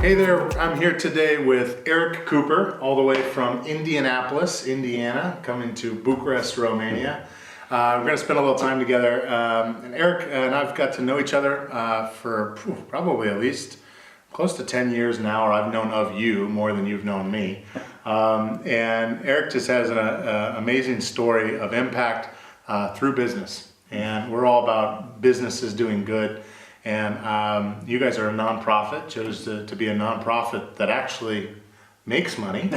Hey there, I'm here today with Erik Cooper, all the way from Indianapolis, Indiana, coming to Bucharest, Romania. We're going to spend a little time together, and Erik and I've got to know each other for probably at least close to 10 years now, or I've known of you more than you've known me. And Erik just has an amazing story of impact through business, and we're all about businesses doing good. And you guys are a nonprofit, chose to be a nonprofit that actually makes money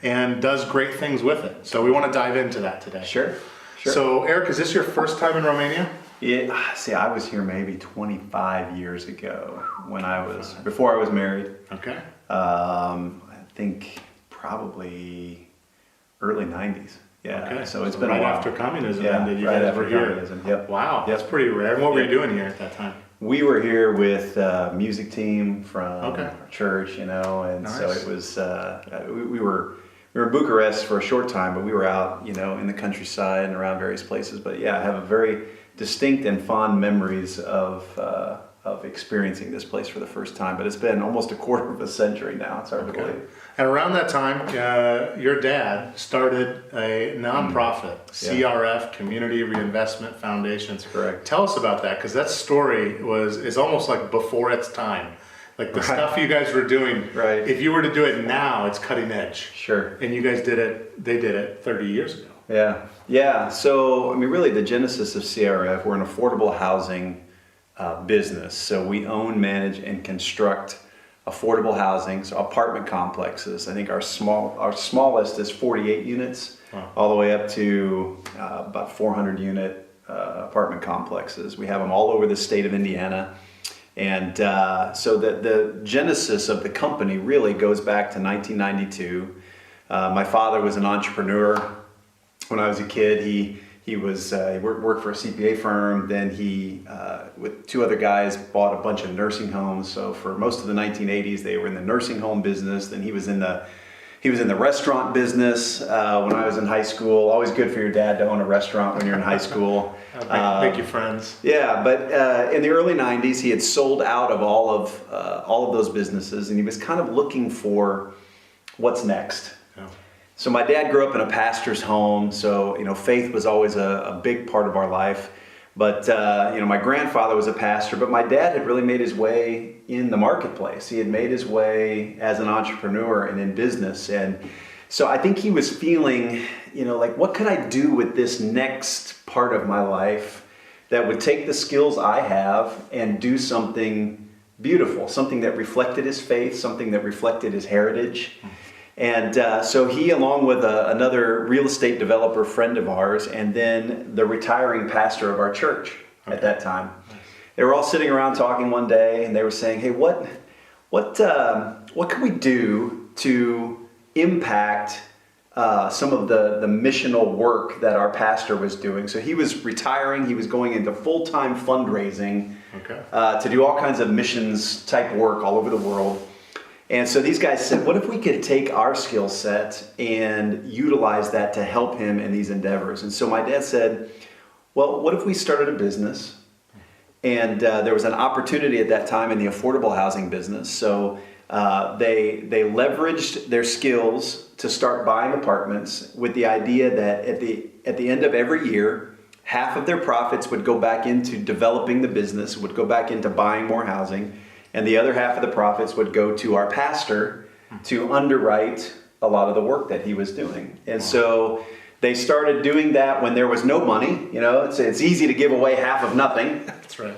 and does great things with it. So we want to dive into that today. Sure. So Erik, is this your first time in Romania? Yeah, see, I was here maybe 25 years ago before I was married. Okay. I think probably early 90s. Yeah. Okay. So it's been right a while. After communiism, Yeah, ended, you right guys after were here. communism. Yep. Wow, Yep. that's pretty rare. And what were you Yep. doing here at that time? We were here with a music team from Okay. our church, and Nice. so it was. We were in Bucharest for a short time, but we were out, in the countryside and around various places. But yeah, I have a very distinct and fond memories of experiencing this place for the first time. But it's been almost a quarter of a century now. It's hard to believe. And around that time, your dad started a nonprofit, CRF, Community Reinvestment Foundation. That's correct. Tell us about that, because that story is almost like before its time. Like the stuff you guys were doing, Right. if you were to do it now, it's cutting edge. Sure. And you guys they did it 30 years ago. Yeah. So, really the genesis of CRF, we're an affordable housing business. So we own, manage, and construct affordable housing, so apartment complexes. I think our smallest is 48 units, Wow. all the way up to about 400 unit apartment complexes. We have them all over the state of Indiana. And so the genesis of the company really goes back to 1992. My father was an entrepreneur. When I was a kid, he worked for a CPA firm. Then he, with two other guys, bought a bunch of nursing homes. So for most of the 1980s, they were in the nursing home business. Then he was in the restaurant business when I was in high school. Always good for your dad to own a restaurant when you're in high school. Make you friends. Yeah, but in the early 90s, he had sold out of all of those businesses, and he was kind of looking for what's next. Yeah. So my dad grew up in a pastor's home, so faith was always a big part of our life. But my grandfather was a pastor, but my dad had really made his way in the marketplace. He had made his way as an entrepreneur and in business, and so I think he was feeling, like, what could I do with this next part of my life that would take the skills I have and do something beautiful, something that reflected his faith, something that reflected his heritage. And so he, along with another real estate developer friend of ours, and then the retiring pastor of our church at that time, they were all sitting around talking one day, and they were saying, "Hey, what can we do to impact some of the missional work that our pastor was doing?" So he was retiring. He was going into full-time fundraising to do all kinds of missions type work all over the world. And so these guys said, what if we could take our skill set and utilize that to help him in these endeavors? And so my dad said, well, what if we started a business? And there was an opportunity at that time in the affordable housing business. So they leveraged their skills to start buying apartments with the idea that at the end of every year, half of their profits would go back into developing the business, would go back into buying more housing, and the other half of the profits would go to our pastor to underwrite a lot of the work that he was doing. And so they started doing that when there was no money. It's easy to give away half of nothing. That's right.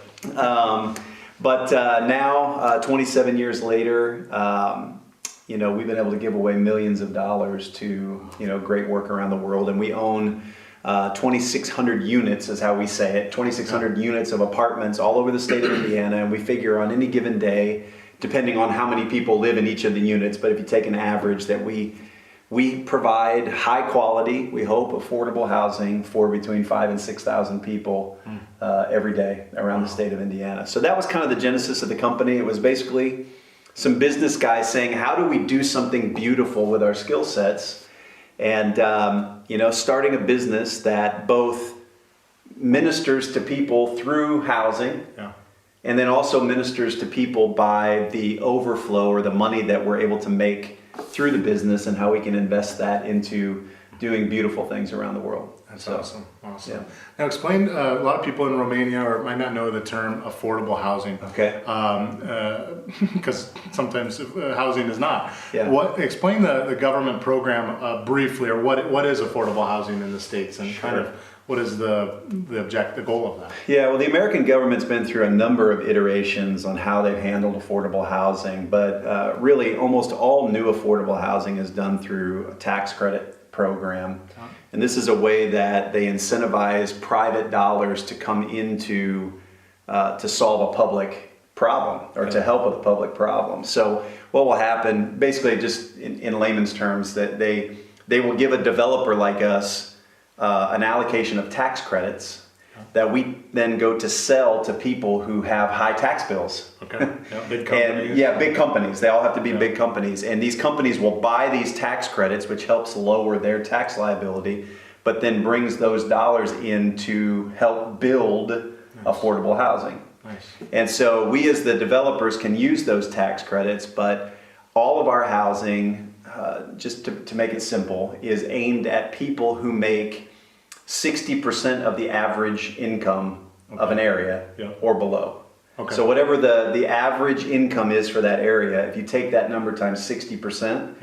But now, 27 years later, we've been able to give away millions of dollars to, great work around the world. And we own 2,600 units is how we say it, 2,600 units of apartments all over the state of Indiana. And we figure on any given day, depending on how many people live in each of the units, but if you take an average, that we provide high quality, we hope, affordable housing for between 5,000 and 6,000 people every day around the state of Indiana. So that was kind of the genesis of the company. It was basically some business guys saying, how do we do something beautiful with our skill sets? And, starting a business that both ministers to people through housing and then also ministers to people by the overflow or the money that we're able to make through the business and how we can invest that into doing beautiful things around the world. That's So, awesome. Awesome. yeah. Now explain, a lot of people in Romania or might not know the term affordable housing. Okay. Because sometimes housing is not. Yeah. Explain the government program briefly, or what is affordable housing in the States, and kind of what is the goal of that? Yeah, well, the American government's been through a number of iterations on how they've handled affordable housing, but really almost all new affordable housing is done through a tax credit program. And this is a way that they incentivize private dollars to come into to solve a public problem or to help with a public problem. So what will happen, basically just in layman's terms, that they will give a developer like us an allocation of tax credits that we then go to sell to people who have high tax bills. Okay. Yeah, big companies. And big companies. They all have to be big companies. And these companies will buy these tax credits, which helps lower their tax liability, but then brings those dollars in to help build affordable housing. Nice. And so we as the developers can use those tax credits, but all of our housing, just to make it simple, is aimed at people who make 60% of the average income of an area or below. Okay. So whatever the average income is for that area, if you take that number times 60%,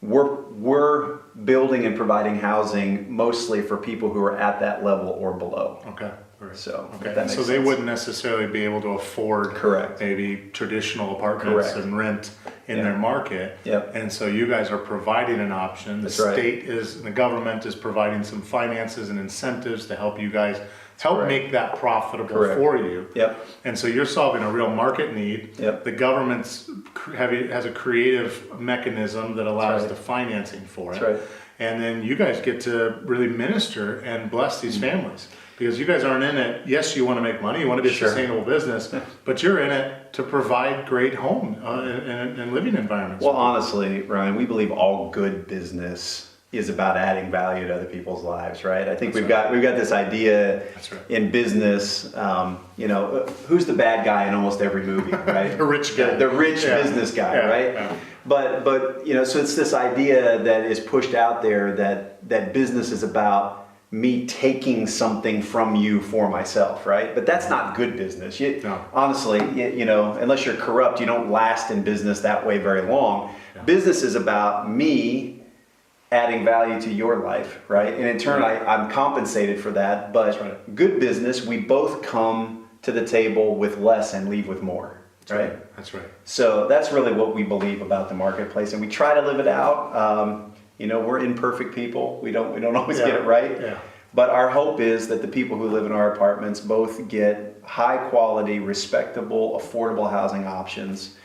we're building and providing housing mostly for people who are at that level or below. Okay. Right. So, okay. that So makes they sense. wouldn't necessarily be able to afford maybe traditional apartments and rent in their market. Yep. And so you guys are providing an option. The state the government is providing some finances and incentives to help you guys make that profitable for you. Yep. And so you're solving a real market need. Yep. The government's has a creative mechanism that allows the financing for it. That's right. And then you guys get to really minister and bless these families. Because you guys aren't in it, yes, you want to make money, you want to be a sustainable business, but you're in it to provide great home and living environments. Well, honestly, Ryan, we believe all good business is about adding value to other people's lives, right? I think we've got this idea in business, who's the bad guy in almost every movie, right? The rich guy. The rich business guy, right? Yeah. But so it's this idea that is pushed out there that business is about me taking something from you for myself, right? But that's not good business. Honestly, unless you're corrupt, you don't last in business that way very long. Yeah. Business is about me adding value to your life, right? And in turn, I'm compensated for that. But good business, we both come to the table with less and leave with more, right? That's right. So that's really what we believe about the marketplace, and we try to live it out. We're imperfect people. We don't always get it right. Yeah. But our hope is that the people who live in our apartments both get high quality, respectable, affordable housing options,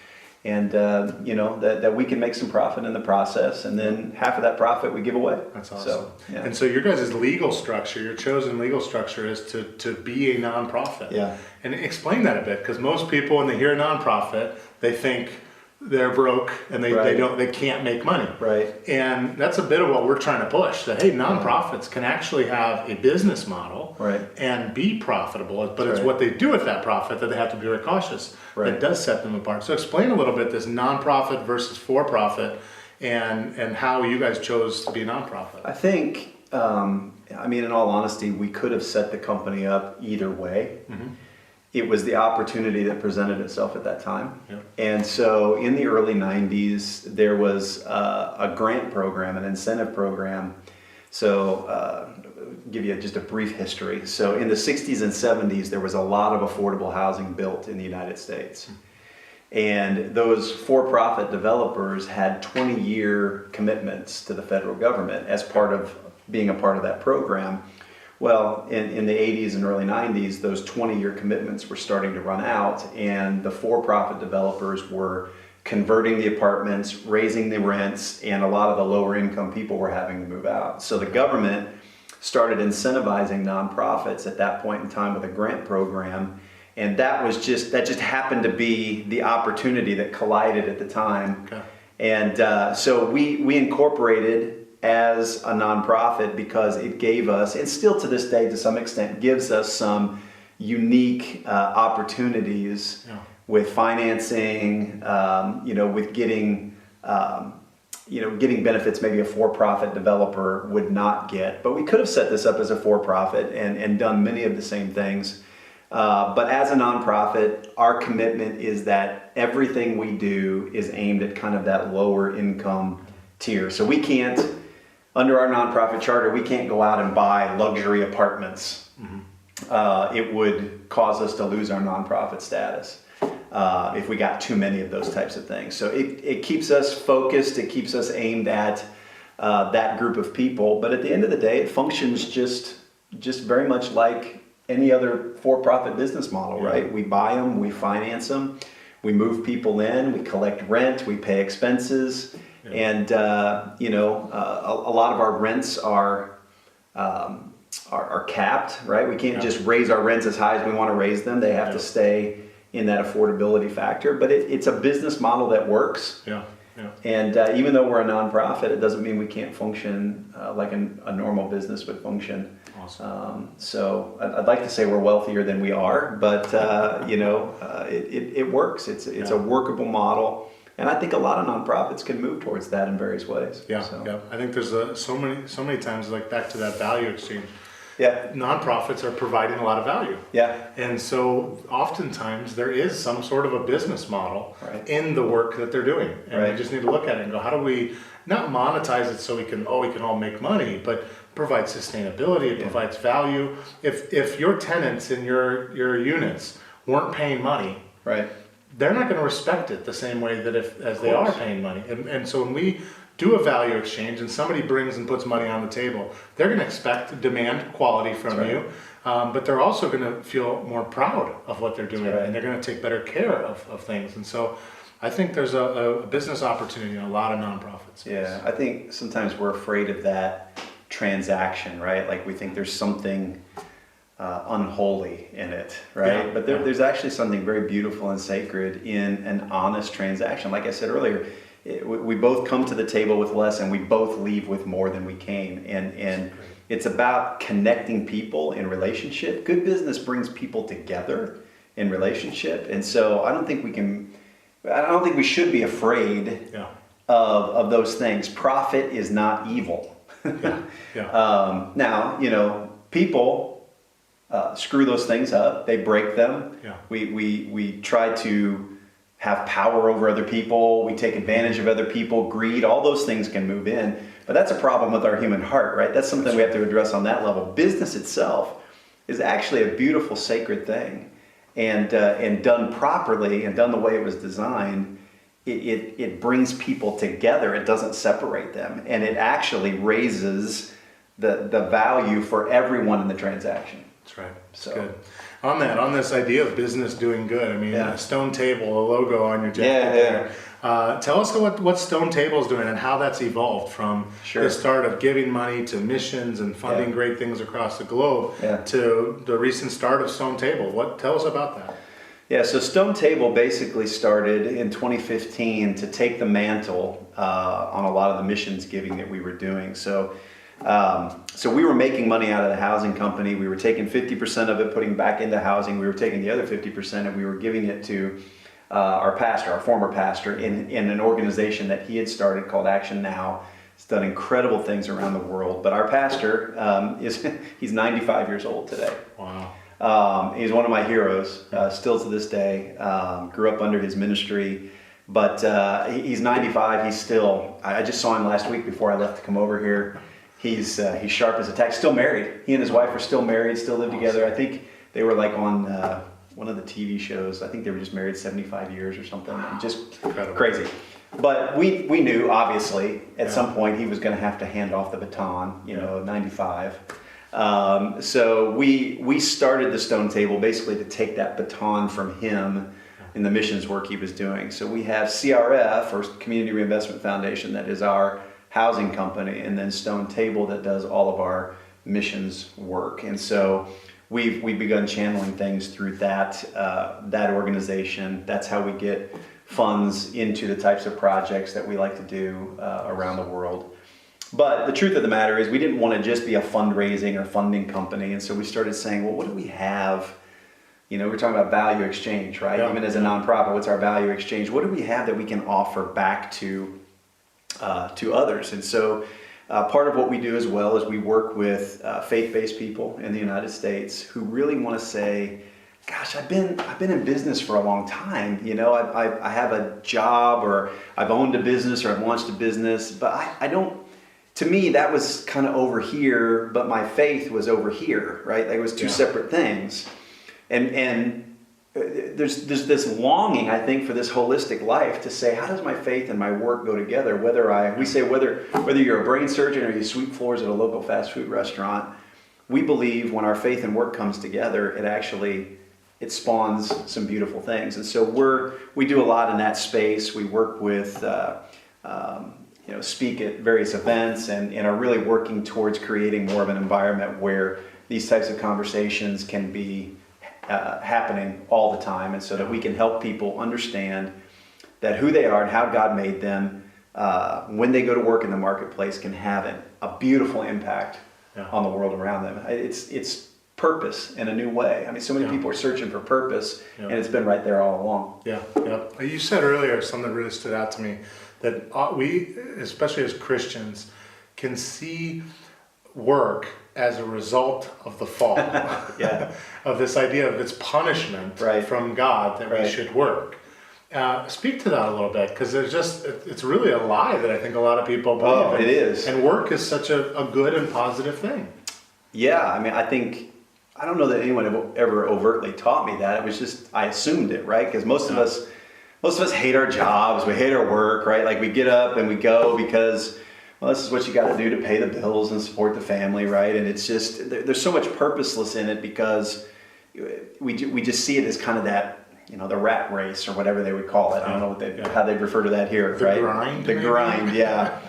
and that we can make some profit in the process, and then half of that profit we give away. That's awesome. So, yeah. And so your guys' legal structure, your chosen legal structure is to be a nonprofit. Yeah. And explain that a bit, because most people, when they hear nonprofit, they think they're broke and they can't make money. Right. And that's a bit of what we're trying to push, that hey, nonprofits can actually have a business model and be profitable, but it's what they do with that profit that they have to be very cautious. That does set them apart. So explain a little bit this nonprofit versus for-profit and how you guys chose to be a nonprofit. I think, in all honesty, we could have set the company up either way. Mm-hmm. It was the opportunity that presented itself at that time. Yep. And so in the early 90s, there was a grant program, an incentive program. So give you just a brief history. So in the 60s and 70s, there was a lot of affordable housing built in the United States. And those for-profit developers had 20-year commitments to the federal government as part of being a part of that program. Well, in the 80s and early 90s, those 20-year commitments were starting to run out, and the for-profit developers were converting the apartments, raising the rents, and a lot of the lower income people were having to move out. So the government started incentivizing nonprofits at that point in time with a grant program, and that just happened to be the opportunity that collided at the time. Okay. And so we incorporated as a nonprofit because it gave us, and still to this day to some extent gives us some unique opportunities with financing, with getting, getting benefits maybe a for-profit developer would not get. But we could have set this up as a for-profit and done many of the same things. But as a nonprofit, our commitment is that everything we do is aimed at kind of that lower income tier. So we can't, under our nonprofit charter, we can't go out and buy luxury apartments. It would cause us to lose our nonprofit status if we got too many of those types of things. So it keeps us focused, it keeps us aimed at that group of people. But at the end of the day, it functions just very much like any other for-profit business model, right? We buy them, we finance them, we move people in, we collect rent, we pay expenses, and a lot of our rents are capped, right? We can't just raise our rents as high as we want to raise them. They have to stay in that affordability factor. But it's a business model that works. And even though we're a nonprofit, it doesn't mean we can't function like a normal business would function. Awesome. So I'd like to say we're wealthier than we are, but it works. It's a workable model, and I think a lot of nonprofits can move towards that in various ways. I think there's so many times, like back to that value exchange. Nonprofits are providing a lot of value. And so oftentimes there is some sort of a business model in the work that they're doing. And we just need to look at it and go, how do we not monetize it so we can all make money, but provide sustainability, it provides value. If your tenants in your units weren't paying money, they're not going to respect it the same way that as they are paying money. And so when we do a value exchange and somebody brings and puts money on the table, they're going to demand quality from you, but they're also going to feel more proud of what they're doing, and they're going to take better care of things. And so I think there's a business opportunity in a lot of nonprofits. I think sometimes we're afraid of that transaction, right? Like we think there's something unholy in it, right? But there's actually something very beautiful and sacred in an honest transaction. Like I said earlier, we both come to the table with less and we both leave with more than we came. And it's about connecting people in relationship. Good business brings people together in relationship. And so I don't think we should be afraid of those things. Profit is not evil. Now, people screw those things up. They break them. We try to have power over other people. We take advantage of other people. Greed, all those things can move in. But that's a problem with our human heart, right? That's something we have to address on that level. Business itself is actually a beautiful, sacred thing. And done properly and done the way it was designed, it brings people together. It doesn't separate them. And it actually raises the value for everyone in the transaction. That's right. So good. On this idea of business doing good, I mean, a Stone Table, a logo on your jacket there. Tell us what Stone Table is doing and how that's evolved from the start of giving money to missions and funding great things across the globe to the recent start of Stone Table. Tell us about that. So Stone Table basically started in 2015 to take the mantle on a lot of the missions giving that we were doing. So we were making money out of the housing company. We were taking 50% of it, putting back into housing. We were taking the other 50% and we were giving it to our former pastor, in an organization that he had started called Action Now. He's done incredible things around the world. But our pastor, he's 95 years old today. Wow. He's one of my heroes, still to this day. Grew up under his ministry. But he's 95. He's still, I just saw him last week before I left to come over here. He's sharp as a tack. Still married. He and his wife are still married. Still live together. I think they were like on one of the TV shows. I think they were just married 75 years or something. Just crazy. But we knew obviously at some point he was going to have to hand off the baton. 95. So we started the Stone Table basically to take that baton from him in the missions work he was doing. So we have CRF, or Community Reinvestment Foundation, that is our housing company, and then Stone Table that does all of our missions work. And so we've begun channeling things through that organization. That's how we get funds into the types of projects that we like to do around the world. But the truth of the matter is we didn't want to just be a fundraising or funding company, and so we started saying, well, what do we have we're talking about value exchange, right? Yeah. Even as a nonprofit, what's our value exchange? What do we have that we can offer back to others? And so part of what we do as well is we work with faith-based people in the United States who really want to say, gosh, I've been in business for a long time. I have a job, or I've owned a business, or I've launched a business, but I don't. To me, that was kind of over here, but my faith was over here, right? Like it was two separate things, and there's this longing, I think, for this holistic life to say, how does my faith and my work go together? Whether you're a brain surgeon or you sweep floors at a local fast food restaurant, we believe when our faith and work comes together, it spawns some beautiful things. And so we do a lot in that space. We work with, speak at various events and are really working towards creating more of an environment where these types of conversations can be happening all the time. And so that we can help people understand that who they are and how God made them, when they go to work in the marketplace, can have a beautiful impact on the world around them. It's purpose in a new way. I mean, so many people are searching for purpose, and it's been right there all along. Yeah. You said earlier something that really stood out to me, that we, especially as Christians, can see work as a result of the fall. Of this idea of its punishment from God that we should work. Speak to that a little bit, because it's really a lie that I think a lot of people believe. Oh, it is. And work is such a good and positive thing. Yeah, I mean, I don't know that anyone ever overtly taught me that. It was just, I assumed it, right? Because most of us hate our jobs, we hate our work, right? Like we get up and we go because, well, this is what you got to do to pay the bills and support the family, right? And it's just, there's so much purposeless in it because we just see it as kind of that, the rat race or whatever they would call it. I don't know how they'd refer to that here, right? The grind, yeah.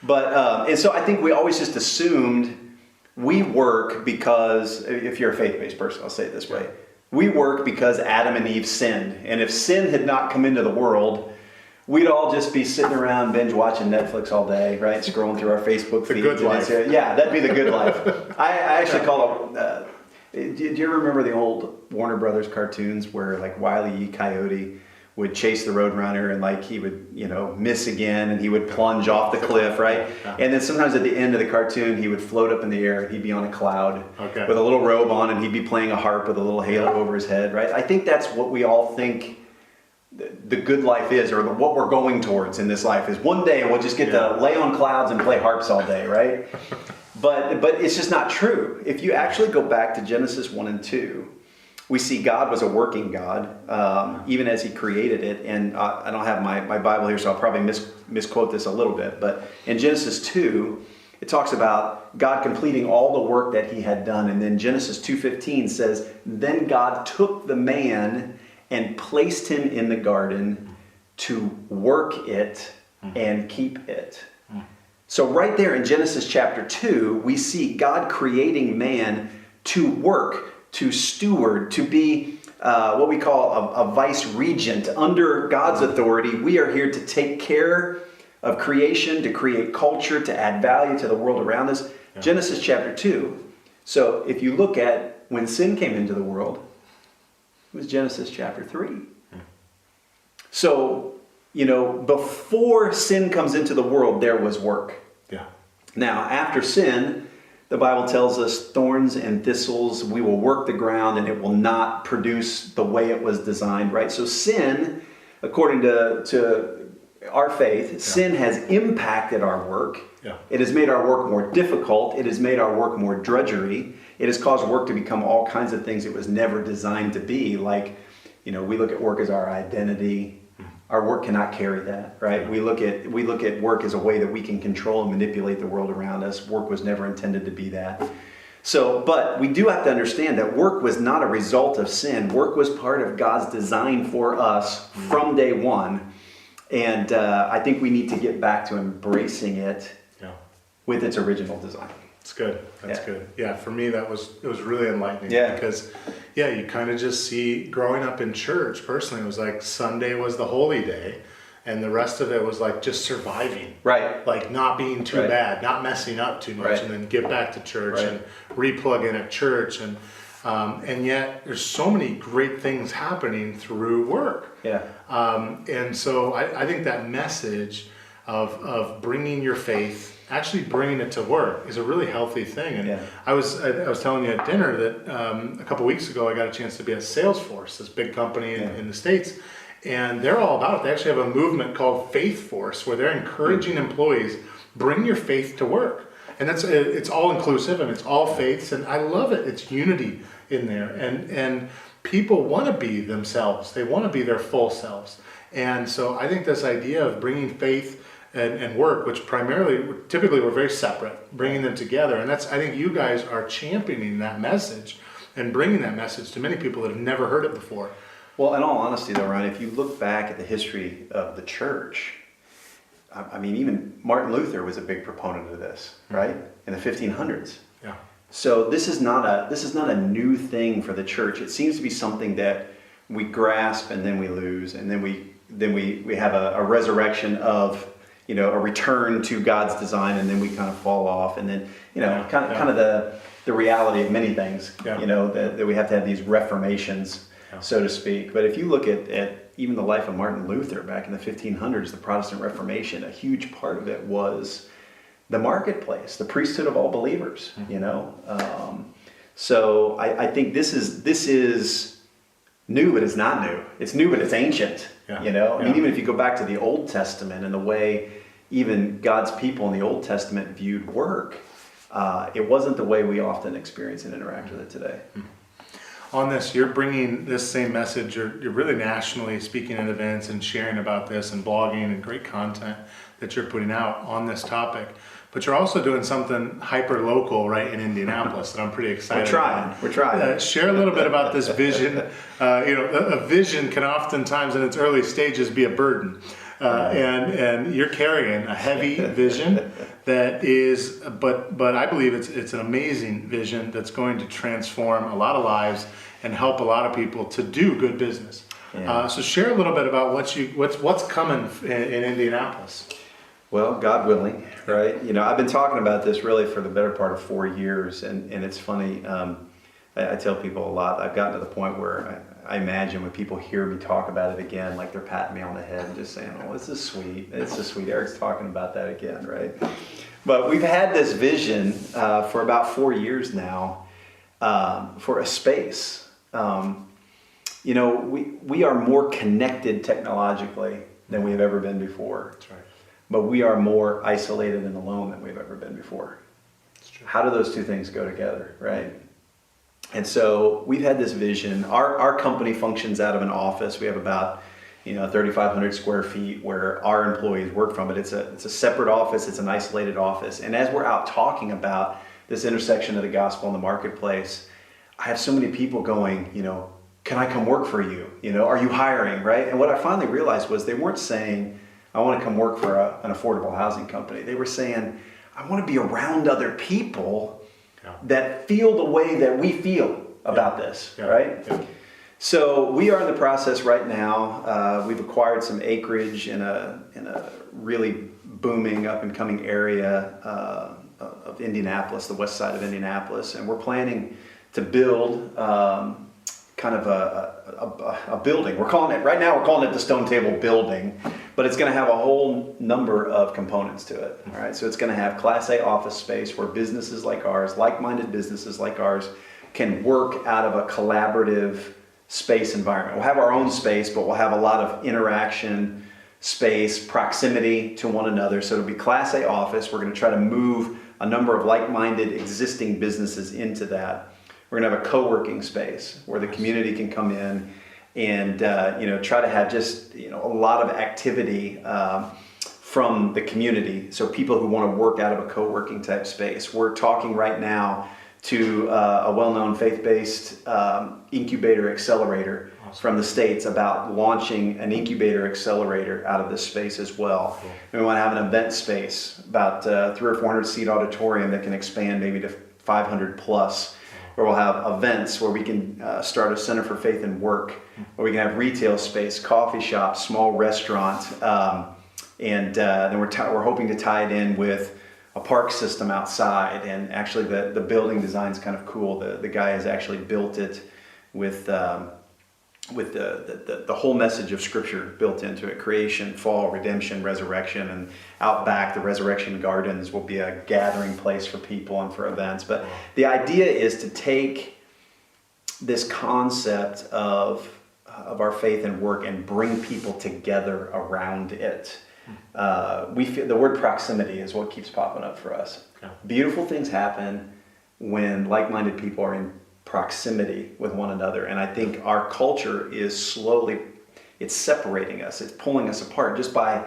But, and so I think we always just assumed we work because, if you're a faith-based person, I'll say it this way. We work because Adam and Eve sinned. And if sin had not come into the world, we'd all just be sitting around binge watching Netflix all day, right? Scrolling through our Facebook feeds. The good life. Yeah, that'd be the good life. I actually call it, do you remember the old Warner Brothers cartoons where like Wile E. Coyote would chase the Roadrunner and like he would, miss again and he would plunge off the cliff, right? And then sometimes at the end of the cartoon, he would float up in the air and he'd be on a cloud with a little robe on and he'd be playing a harp with a little halo over his head, right? I think that's what we all think the good life is, or what we're going towards in this life is one day we'll just get to lay on clouds and play harps all day, right? But it's just not true. If you actually go back to Genesis 1 and 2, we see God was a working God, even as he created it. And I don't have my Bible here, so I'll probably misquote this a little bit. But in Genesis 2, it talks about God completing all the work that he had done. And then Genesis 2:15 says, then God took the man and placed him in the garden to work it and keep it. So right there in Genesis chapter 2, we see God creating man to work, to steward, to be what we call a vice regent. Under God's authority, we are here to take care of creation, to create culture, to add value to the world around us. Genesis chapter 2. So if you look at when sin came into the world, it was Genesis chapter 3. So, before sin comes into the world, there was work. Now, after sin, the Bible tells us thorns and thistles, we will work the ground and it will not produce the way it was designed, right? So sin, according to our faith, sin has impacted our work. It has made our work more difficult. It has made our work more drudgery. It has caused work to become all kinds of things it was never designed to be. Like, we look at work as our identity. Our work cannot carry that, right? We look at work as a way that we can control and manipulate the world around us. Work was never intended to be that. So, but we do have to understand that work was not a result of sin. Work was part of God's design for us from day one. And I think we need to get back to embracing it with its original design. That's good. That's good. Yeah, for me, it was really enlightening. Because, you kind of just see, growing up in church, personally, it was like Sunday was the holy day, and the rest of it was like just surviving. Right. Like not being too bad, not messing up too much, and then get back to church and re-plug in at church. And And yet there's so many great things happening through work. Yeah. And so I think that message of bringing your faith, actually bringing it to work, is a really healthy thing. And Yeah. I was telling you at dinner that a couple weeks ago I got a chance to be at Salesforce, this big company in the States, and they're all about it. They actually have a movement called Faith Force, where they're encouraging employees, bring your faith to work. And it's all inclusive and it's all faiths, and I love it. It's unity in there, and people want to be themselves. They want to be their full selves. And so I think this idea of bringing faith and work, which typically we're very separate, bringing them together. And I think you guys are championing that message and bringing that message to many people that have never heard it before. Well, in all honesty though, Ryan, if you look back at the history of the church, I mean, even Martin Luther was a big proponent of this, right? In the 1500s. Yeah. So this is not a new thing for the church. It seems to be something that we grasp and then we lose, and then we have a resurrection of, a return to God's design, and then we kind of fall off, and then kind of the reality of many things, that we have to have these reformations, so to speak. But if you look at even the life of Martin Luther back in the 1500s, the Protestant Reformation, a huge part of it was the marketplace, the priesthood of all believers. So I think this is new, but it's not new. It's new, but it's ancient. I mean, even if you go back to the Old Testament and the way even God's people in the Old Testament viewed work, it wasn't the way we often experience and interact with it today. On this, you're bringing this same message. You're really nationally speaking at events and sharing about this and blogging and great content that you're putting out on this topic. But you're also doing something hyper local right in Indianapolis that I'm pretty excited about. We're trying. Share a little bit about this vision. A vision can oftentimes in its early stages be a burden. And you're carrying a heavy vision that is, but I believe it's an amazing vision that's going to transform a lot of lives and help a lot of people to do good business. So share a little bit about what's coming in Indianapolis. Well, God willing, right? I've been talking about this really for the better part of 4 years, and it's funny. I tell people a lot. I've gotten to the point where I imagine when people hear me talk about it again, like they're patting me on the head and just saying, "Oh, this is sweet. It's so sweet. Erik's talking about that again, right?" But we've had this vision for about 4 years now for a space. We are more connected technologically than we have ever been before. That's right. But we are more isolated and alone than we've ever been before. That's true. How do those two things go together, right? And so we've had this vision. Our company functions out of an office. We have about 3,500 square feet where our employees work from. But it's a separate office. It's an isolated office. And as we're out talking about this intersection of the gospel and the marketplace, I have so many people going, can I come work for you? Are you hiring, right? And what I finally realized was they weren't saying, I want to come work for an affordable housing company. They were saying, I want to be around other people that feel the way that we feel about this, right? Yeah. So we are in the process right now. We've acquired some acreage in a really booming up and coming area of Indianapolis, the west side of Indianapolis, and we're planning to build kind of a building. We're calling it the Stone Table Building, but it's going to have a whole number of components to it. All right, so it's going to have Class A office space where businesses like ours, like-minded businesses like ours, can work out of a collaborative space environment. We'll have our own space, but we'll have a lot of interaction, space, proximity to one another. So it'll be Class A office. We're going to try to move a number of like-minded existing businesses into that. We're going to have a co-working space where the community can come in and try to have just a lot of activity from the community. So people who want to work out of a co-working type space. We're talking right now to a well-known faith-based incubator accelerator from the States about launching an incubator accelerator out of this space as well. Cool. And we want to have an event space, about 300 or 400 seat auditorium that can expand maybe to 500 plus. Where we'll have events where we can start a Center for Faith and Work, where we can have retail space, coffee shop, small restaurant, and then we're hoping to tie it in with a park system outside, and actually the building design's kind of cool. The guy has actually built it with the whole message of Scripture built into it: creation, fall, redemption, resurrection. And out back, the Resurrection Gardens will be a gathering place for people and for events. But the idea is to take this concept of our faith and work and bring people together around it. We feel the word proximity is what keeps popping up for us. Yeah. Beautiful things happen when like-minded people are in proximity with one another, and I think our culture is slowly, it's separating us, it's pulling us apart just by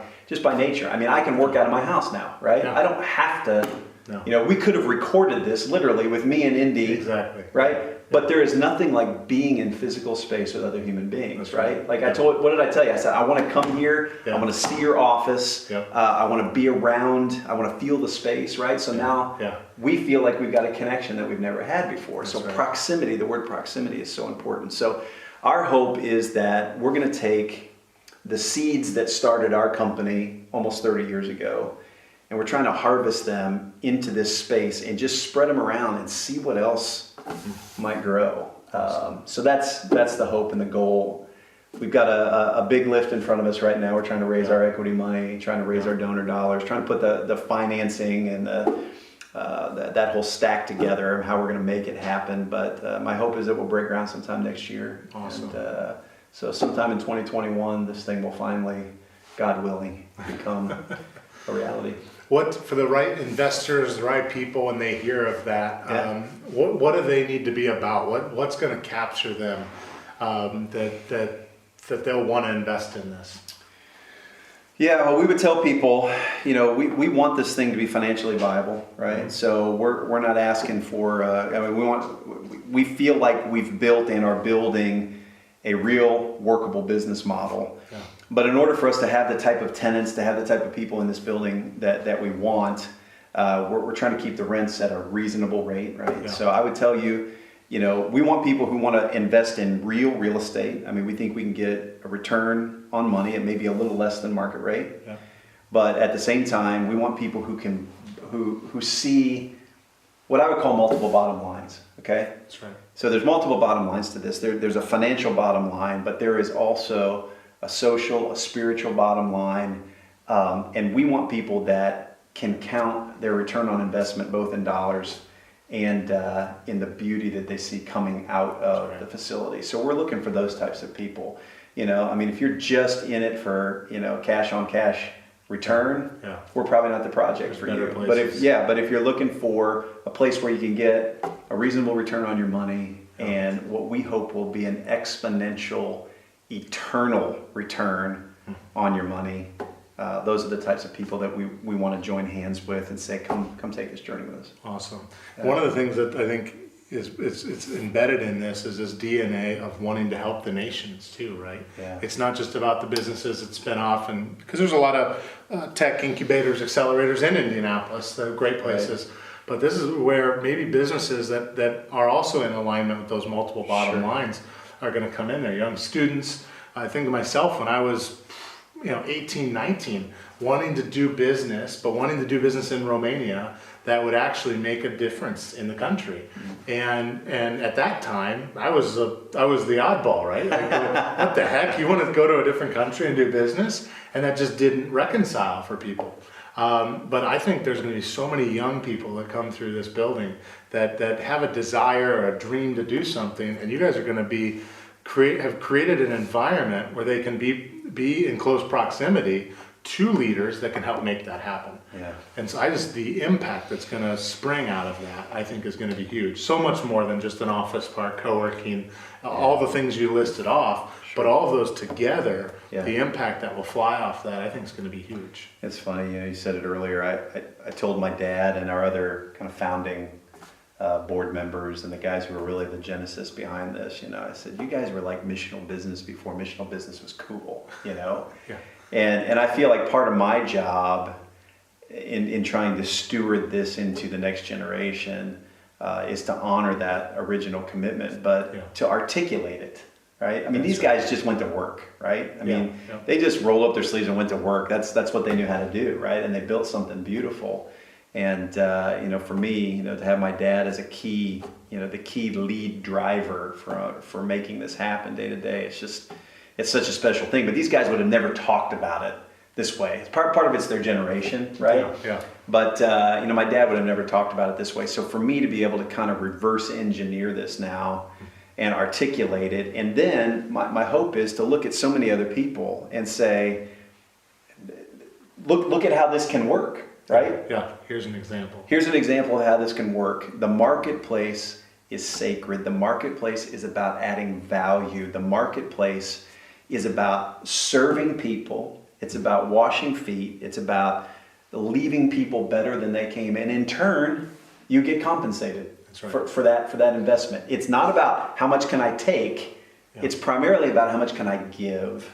nature. I mean, I can work out of my house now, right? Yeah. I don't have to. No. You know, we could have recorded this literally with me and Indy, Exactly. right? But there is nothing like being in physical space with other human beings, That's right? right. Like what did I tell you? I said, I want to come here, Yeah. I want to see your office, Yeah. I want to be around, I want to feel the space, right? So now Yeah. we feel like we've got a connection that we've never had before. So That's right. proximity, the word proximity is so important. So our hope is that we're going to take the seeds that started our company almost 30 years ago, and we're trying to harvest them into this space and just spread them around and see what else might grow. So that's the hope and the goal. We've got a big lift in front of us right now. We're trying to raise our equity money, trying to raise our donor dollars, trying to put the financing and that whole stack together, how we're going to make it happen. But my hope is that we'll break ground sometime next year. Awesome. And, so sometime in 2021, this thing will finally, God willing, become a reality. What, for the right investors, the right people, when they hear of that, Yeah. what do they need to be about? What's going to capture them that they'll want to invest in this? Yeah, well, we would tell people, you know, we want this thing to be financially viable, right? Mm-hmm. So we're not asking for. I mean, we feel like we've built and are building a real workable business model. Yeah. But in order for us to have the type of tenants, to have the type of people in this building that we want, we're trying to keep the rents at a reasonable rate, right? Yeah. So I would tell you, you know, we want people who want to invest in real estate. I mean, we think we can get a return on money. It may be a little less than market rate, Yeah. but at the same time, we want people who see what I would call multiple bottom lines. Okay. That's right. So there's multiple bottom lines to this. There's a financial bottom line, but there is also a social, a spiritual bottom line, and we want people that can count their return on investment both in dollars and in the beauty that they see coming out of Right. the facility. So we're looking for those types of people. You know, I mean, if you're just in it for, you know, cash on cash return, Yeah. we're probably not the project There's for better you. places. But if you're looking for a place where you can get a reasonable return on your money and what we hope will be an exponential, eternal return on your money, those are the types of people that we want to join hands with and say, come take this journey with us. Awesome. One of the things that I think is it's embedded in this is this DNA of wanting to help the nations too, right? Yeah. It's not just about the businesses that spin off, and because there's a lot of tech incubators, accelerators in Indianapolis, they're great places. Right. But this is where maybe businesses that are also in alignment with those multiple bottom Sure. lines are going to come in there. Young students, I think of myself when I was 18, 19, wanting to do business, but wanting to do business in Romania that would actually make a difference in the country. And at that time, I was the oddball, right? Like, what the heck? You want to go to a different country and do business? And that just didn't reconcile for people. But I think there's going to be so many young people that come through this building that have a desire or a dream to do something, and you guys are going to have created an environment where they can be in close proximity to leaders that can help make that happen. Yeah. And so the impact that's going to spring out of that, I think, is going to be huge. So much more than just an office park, co-working, all the things you listed off, but all of those together, the impact that will fly off that, I think, is going to be huge. It's funny, you know, you said it earlier. I told my dad and our other kind of founding board members and the guys who were really the genesis behind this, you know, I said, you guys were like missional business before missional business was cool, you know? Yeah. And I feel like part of my job in trying to steward this into the next generation is to honor that original commitment, but to articulate it, right? I mean, these guys just went to work, right? I mean, they just rolled up their sleeves and went to work. That's what they knew how to do, right? And they built something beautiful. And for me, to have my dad as a key, the key lead driver for making this happen day to day, it's such a special thing. But these guys would have never talked about it this way. It's part of it's their generation, right? Yeah. But my dad would have never talked about it this way. So for me to be able to kind of reverse engineer this now and articulate it, and then my hope is to look at so many other people and say, look at how this can work, right? Yeah. Here's an example. Here's an example of how this can work. The marketplace is sacred. The marketplace is about adding value. The marketplace is about serving people. It's about washing feet. It's about leaving people better than they came. And in turn, you get compensated. That's right. for that investment. It's not about how much can I take. Yeah. It's primarily about how much can I give.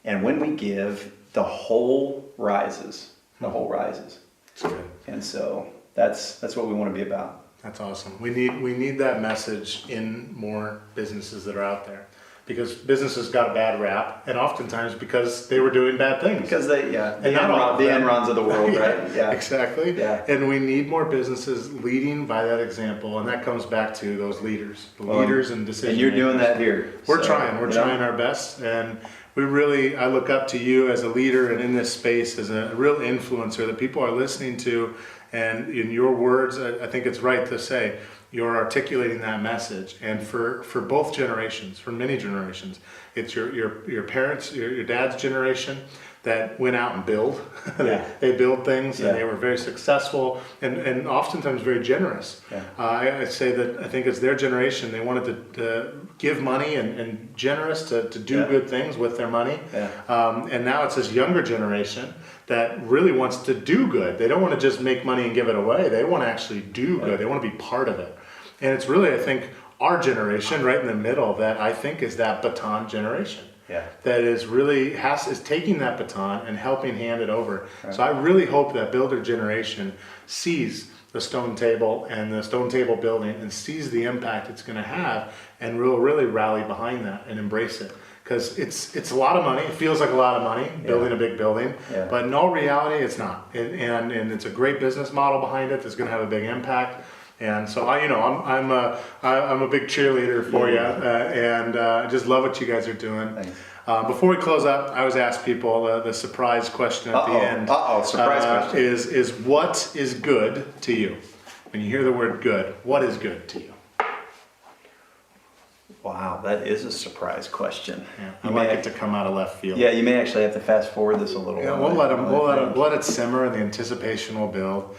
And when we give, the whole rises. The whole rises. That's good. And so that's what we want to be about. That's awesome. We need that message in more businesses that are out there, because businesses got a bad rap, and oftentimes because they were doing bad things. Because the Enrons of the world, right? Yeah, exactly. Yeah. And we need more businesses leading by that example, and that comes back to those leaders, leaders and decision makers. And you're doing that here. We're trying our best, and I look up to you as a leader and in this space as a real influencer that people are listening to. And in your words, I think it's right to say you're articulating that message. And for both generations, for many generations, it's your parents, your dad's generation that went out and build. Yeah. They build things, Yeah. and they were very successful and oftentimes very generous. Yeah. I say that I think it's their generation. They wanted to give money and generous to do good things with their money. Yeah. And now it's this younger generation that really wants to do good. They don't want to just make money and give it away. They want to actually do good. They want to be part of it. And it's really, I think, our generation right in the middle that I think is that baton generation. Yeah. That is really is taking that baton and helping hand it over. Right. So I really hope that builder generation sees the stone table and the stone table building and sees the impact it's going to have, and will really rally behind that and embrace it. Because it's a lot of money. It feels like a lot of money building a big building, but in all reality, it's not. And it's a great business model behind it that's going to have a big impact. And so I'm a big cheerleader for you, and I just love what you guys are doing. Before we close up, I always ask people the surprise question at the end. Surprise question is what is good to you? When you hear the word good, what is good to you? Wow, that is a surprise question. Yeah, I like it to come out of left field. Yeah, you may actually have to fast forward this a little. Yeah, we'll let it simmer, and the anticipation will build.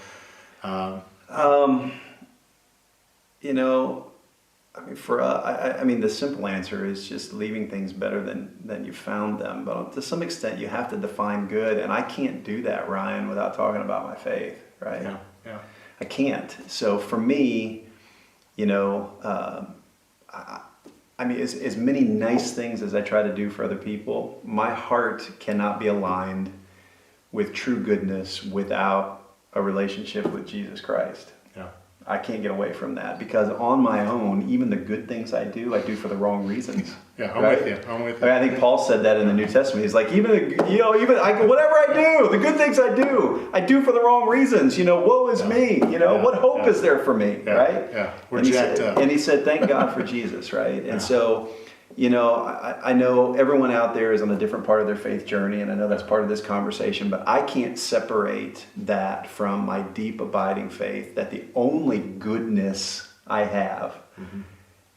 The simple answer is just leaving things better than you found them. But to some extent, you have to define good, and I can't do that, Ryan, without talking about my faith, right? Yeah. I can't. So for me, as many nice things as I try to do for other people, my heart cannot be aligned with true goodness without a relationship with Jesus Christ. Yeah. I can't get away from that, because on my own, even the good things I do for the wrong reasons. Yeah, I'm with you. I think Paul said that in the New Testament. He's like, whatever I do, the good things I do for the wrong reasons. Woe is me. What hope is there for me, right? Yeah, we're jacked up. And he said, thank God for Jesus, right? And so, I know everyone out there is on a different part of their faith journey, and I know that's part of this conversation, but I can't separate that from my deep abiding faith that the only goodness I have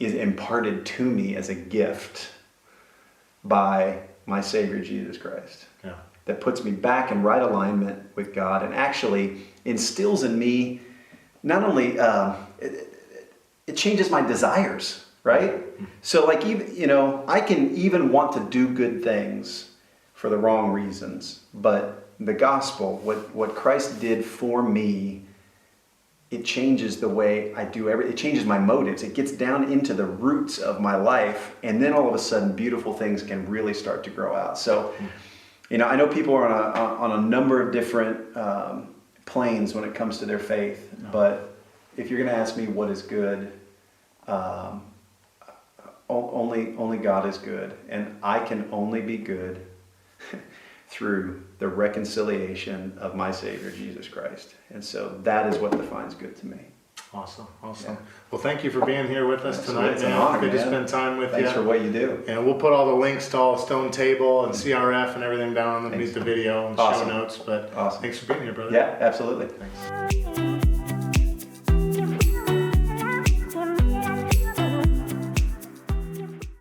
is imparted to me as a gift by my Savior Jesus Christ. Yeah. That puts me back in right alignment with God, and actually instills in me not only it changes my desires, right? So I can even want to do good things for the wrong reasons, but the gospel, what Christ did for me, it changes the way I do it changes my motives. It gets down into the roots of my life, and then all of a sudden beautiful things can really start to grow out. So, I know people are on a number of different planes when it comes to their faith, but if you're going to ask me what is good, only God is good, and I can only be good through the reconciliation of my Savior, Jesus Christ. And so that is what defines good to me. Awesome. Yeah. Well, thank you for being here with us tonight, It's an man. honor, Good to man. spend time with Thanks you. for what you do. And we'll put all the links to all the Stone Table and CRF and everything down underneath the video and Awesome. show notes. But Awesome. thanks for being here, brother. Yeah, absolutely. Thanks.